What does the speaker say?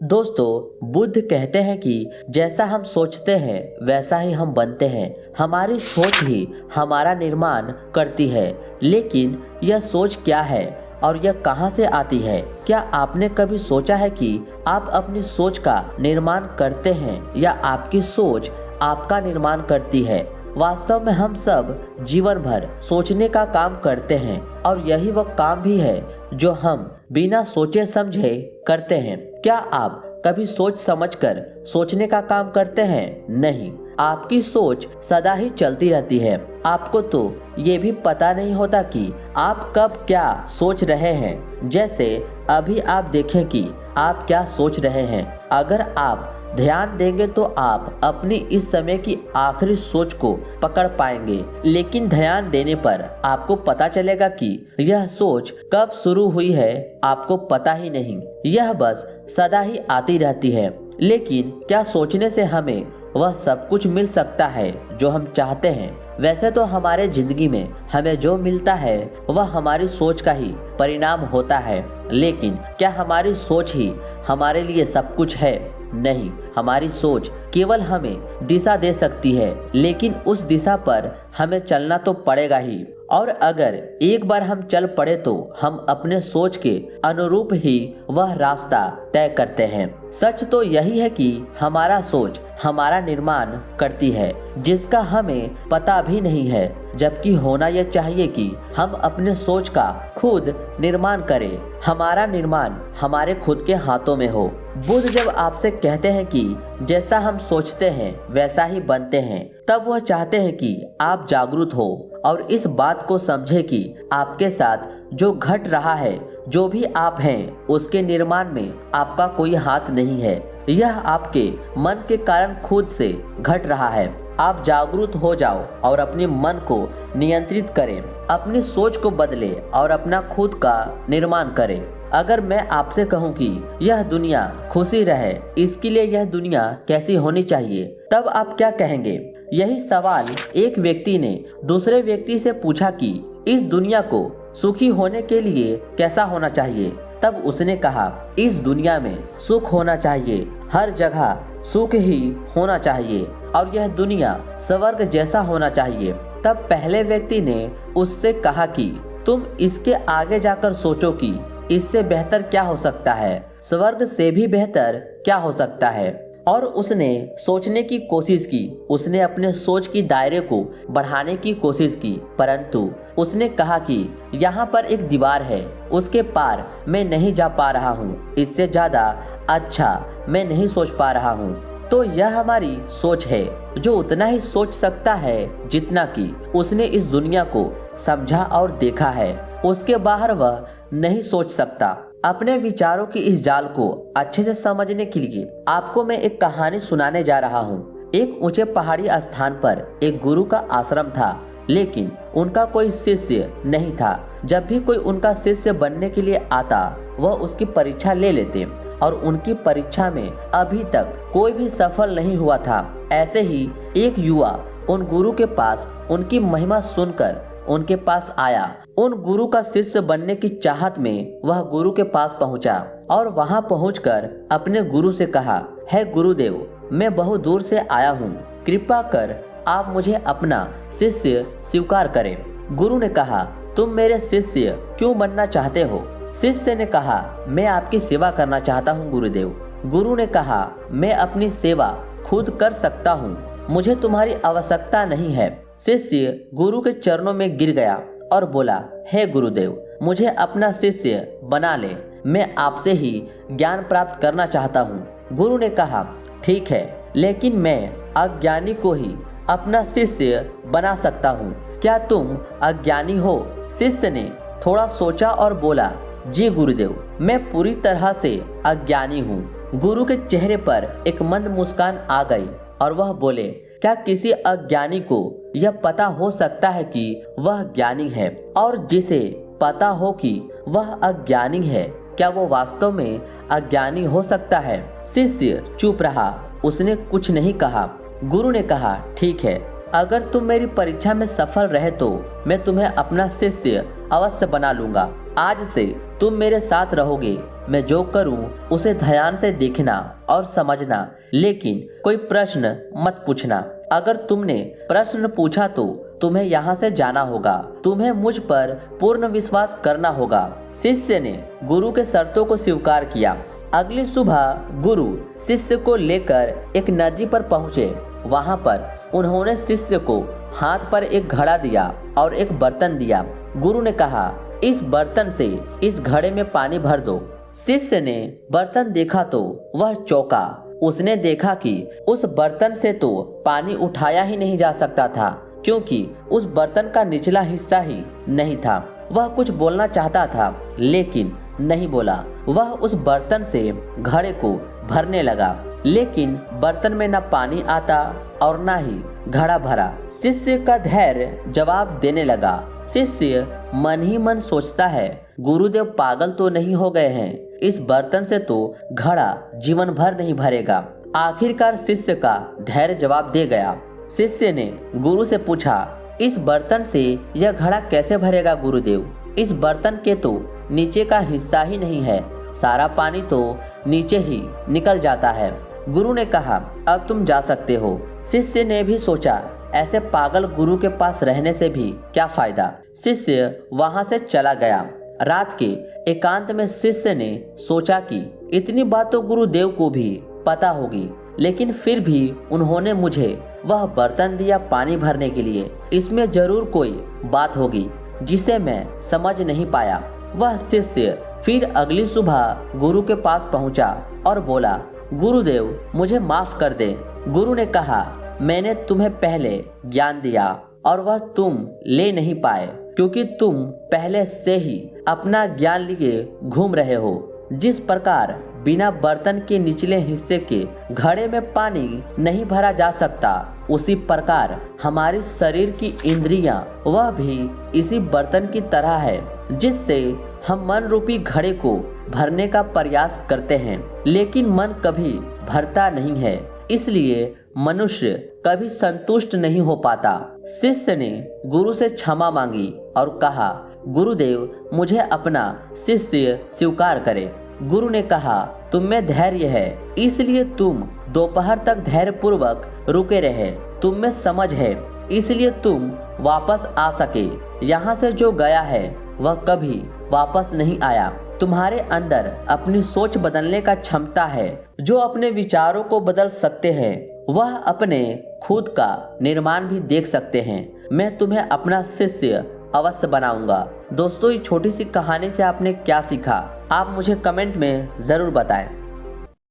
दोस्तों, बुद्ध कहते हैं कि जैसा हम सोचते हैं वैसा ही हम बनते हैं। हमारी सोच ही हमारा निर्माण करती है। लेकिन यह सोच क्या है और यह कहां से आती है? क्या आपने कभी सोचा है कि आप अपनी सोच का निर्माण करते हैं या आपकी सोच आपका निर्माण करती है? वास्तव में हम सब जीवन भर सोचने का काम करते हैं और यही वह काम भी है जो हम बिना सोचे समझे करते हैं। क्या आप कभी सोच समझकर सोचने का काम करते हैं? नहीं, आपकी सोच सदा ही चलती रहती है। आपको तो ये भी पता नहीं होता कि आप कब क्या सोच रहे हैं। जैसे अभी आप देखें कि आप क्या सोच रहे हैं। अगर आप ध्यान देंगे तो आप अपनी इस समय की आखिरी सोच को पकड़ पाएंगे। लेकिन ध्यान देने पर आपको पता चलेगा कि यह सोच कब शुरू हुई है आपको पता ही नहीं। यह बस सदा ही आती रहती है। लेकिन क्या सोचने से हमें वह सब कुछ मिल सकता है जो हम चाहते हैं? वैसे तो हमारे जिंदगी में हमें जो मिलता है वह हमारी सोच का ही परिणाम होता है। लेकिन क्या हमारी सोच ही हमारे लिए सब कुछ है? नहीं, हमारी सोच केवल हमें दिशा दे सकती है, लेकिन उस दिशा पर हमें चलना तो पड़ेगा ही। और अगर एक बार हम चल पड़े तो हम अपने सोच के अनुरूप ही वह रास्ता तय करते हैं। सच तो यही है कि हमारा सोच हमारा निर्माण करती है, जिसका हमें पता भी नहीं है। जबकि होना यह चाहिए कि हम अपने सोच का खुद निर्माण करें। हमारा निर्माण हमारे खुद के हाथों में हो। बुद्ध जब आपसे कहते हैं कि जैसा हम सोचते हैं वैसा ही बनते हैं, तब वह चाहते हैं कि आप जागरूक हो और इस बात को समझे कि आपके साथ जो घट रहा है, जो भी आप हैं, उसके निर्माण में आपका कोई हाथ नहीं है। यह आपके मन के कारण खुद से घट रहा है। आप जागरूक हो जाओ और अपने मन को नियंत्रित करें, अपनी सोच को बदलें और अपना खुद का निर्माण करें। अगर मैं आपसे कहूं कि यह दुनिया खुशी रहे, इसके लिए यह दुनिया कैसी होनी चाहिए, तब आप क्या कहेंगे? यही सवाल एक व्यक्ति ने दूसरे व्यक्ति से पूछा कि इस दुनिया को सुखी होने के लिए कैसा होना चाहिए। तब उसने कहा, इस दुनिया में सुख होना चाहिए, हर जगह सुख ही होना चाहिए और यह दुनिया स्वर्ग जैसा होना चाहिए। तब पहले व्यक्ति ने उससे कहा कि तुम इसके आगे जाकर सोचो कि इससे बेहतर क्या हो सकता है, स्वर्ग से भी बेहतर क्या हो सकता है। और उसने सोचने की कोशिश की, उसने अपने सोच की दायरे को बढ़ाने की कोशिश की, परंतु उसने कहा कि यहाँ पर एक दीवार है, उसके पार मैं नहीं जा पा रहा हूँ, इससे ज़्यादा अच्छा मैं नहीं सोच पा रहा हूँ। तो यह हमारी सोच है, जो उतना ही सोच सकता है जितना कि उसने इस दुनिया को समझा और देखा है। उसके बाहर वह नहीं सोच सकता। अपने विचारों की इस जाल को अच्छे से समझने के लिए आपको मैं एक कहानी सुनाने जा रहा हूँ। एक ऊंचे पहाड़ी स्थान पर एक गुरु का आश्रम था, लेकिन उनका कोई शिष्य नहीं था। जब भी कोई उनका शिष्य बनने के लिए आता, वह उसकी परीक्षा ले लेते और उनकी परीक्षा में अभी तक कोई भी सफल नहीं हुआ था। ऐसे ही एक युवा उन गुरु के पास उनकी महिमा सुनकर उनके पास आया। उन गुरु का शिष्य बनने की चाहत में वह गुरु के पास पहुंचा और वहां पहुंचकर अपने गुरु से कहा, हे गुरुदेव, मैं बहुत दूर से आया हूं, कृपा कर आप मुझे अपना शिष्य स्वीकार करें। गुरु ने कहा, तुम मेरे शिष्य क्यों बनना चाहते हो? शिष्य ने कहा, मैं आपकी सेवा करना चाहता हूँ गुरुदेव। गुरु ने कहा, मैं अपनी सेवा खुद कर सकता हूँ, मुझे तुम्हारी आवश्यकता नहीं है। शिष्य गुरु के चरणों में गिर गया और बोला, हे गुरुदेव, मुझे अपना शिष्य बना ले, मैं आपसे ही ज्ञान प्राप्त करना चाहता हूँ। गुरु ने कहा, ठीक है, लेकिन मैं अज्ञानी को ही अपना शिष्य बना सकता हूँ, क्या तुम अज्ञानी हो? शिष्य ने थोड़ा सोचा और बोला, जी गुरुदेव, मैं पूरी तरह से अज्ञानी हूँ। गुरु के चेहरे पर एक मंद मुस्कान आ गई और वह बोले, क्या किसी अज्ञानी को यह पता हो सकता है कि वह ज्ञानी है? और जिसे पता हो कि वह अज्ञानी है, क्या वो वास्तव में अज्ञानी हो सकता है? शिष्य चुप रहा, उसने कुछ नहीं कहा। गुरु ने कहा, ठीक है, अगर तुम मेरी परीक्षा में सफल रहे तो मैं तुम्हें अपना शिष्य अवश्य बना लूंगा। आज से तुम मेरे साथ रहोगे मैं जो करूं उसे ध्यान से देखना और समझना, लेकिन कोई प्रश्न मत पूछना। अगर तुमने प्रश्न पूछा तो तुम्हें यहाँ से जाना होगा। तुम्हें मुझ पर पूर्ण विश्वास करना होगा। शिष्य ने गुरु के शर्तों को स्वीकार किया। अगली सुबह गुरु शिष्य को लेकर एक नदी पर पहुँचे। वहाँ पर उन्होंने शिष्य को हाथ पर एक घड़ा दिया और एक बर्तन दिया। गुरु ने कहा, इस बर्तन से इस घड़े में पानी भर दो। शिष्य ने बर्तन देखा तो वह चौंका। उसने देखा कि उस बर्तन से तो पानी उठाया ही नहीं जा सकता था, क्योंकि उस बर्तन का निचला हिस्सा ही नहीं था। वह कुछ बोलना चाहता था, लेकिन नहीं बोला। वह उस बर्तन से घड़े को भरने लगा, लेकिन बर्तन में न पानी आता और न ही घड़ा भरा। शिष्य का धैर्य जवाब देने लगा। शिष्य मन ही मन सोचता है, गुरुदेव पागल तो नहीं हो गए हैं? इस बर्तन से तो घड़ा जीवन भर नहीं भरेगा। आखिरकार शिष्य का धैर्य जवाब दे गया। शिष्य ने गुरु से पूछा, इस बर्तन से यह घड़ा कैसे भरेगा गुरुदेव? इस बर्तन के तो नीचे का हिस्सा ही नहीं है, सारा पानी तो नीचे ही निकल जाता है। गुरु ने कहा, अब तुम जा सकते हो। शिष्य ने भी सोचा, ऐसे पागल गुरु के पास रहने से भी क्या फायदा। शिष्य वहां से चला गया। रात के एकांत में शिष्य ने सोचा कि इतनी बात तो गुरुदेव को भी पता होगी, लेकिन फिर भी उन्होंने मुझे वह बर्तन दिया पानी भरने के लिए। इसमें जरूर कोई बात होगी जिसे मैं समझ नहीं पाया। वह शिष्य फिर अगली सुबह गुरु के पास पहुंचा और बोला, गुरुदेव मुझे माफ कर दे। गुरु ने कहा, मैंने तुम्हें पहले ज्ञान दिया और वह तुम ले नहीं पाए, क्योंकि तुम पहले से ही अपना ज्ञान लिए घूम रहे हो। जिस प्रकार बिना बर्तन के निचले हिस्से के घड़े में पानी नहीं भरा जा सकता, उसी प्रकार हमारी शरीर की इंद्रियां वह भी इसी बर्तन की तरह है, जिससे हम मन रूपी घड़े को भरने का प्रयास करते हैं, लेकिन मन कभी भरता नहीं है। इसलिए मनुष्य कभी संतुष्ट नहीं हो पाता। शिष्य ने गुरु से क्षमा मांगी और कहा, गुरुदेव मुझे अपना शिष्य स्वीकार करे। गुरु ने कहा, तुम में धैर्य है, इसलिए तुम दोपहर तक धैर्य पूर्वक रुके रहे। तुम में समझ है, इसलिए तुम वापस आ सके। यहाँ से जो गया है वह कभी वापस नहीं आया। तुम्हारे अंदर अपनी सोच बदलने का क्षमता है। जो अपने विचारों को बदल सकते हैं वह अपने खुद का निर्माण भी देख सकते हैं। मैं तुम्हें अपना शिष्य अवश्य बनाऊंगा। दोस्तों, ये छोटी सी कहानी से आपने क्या सीखा, आप मुझे कमेंट में ज़रूर बताएं।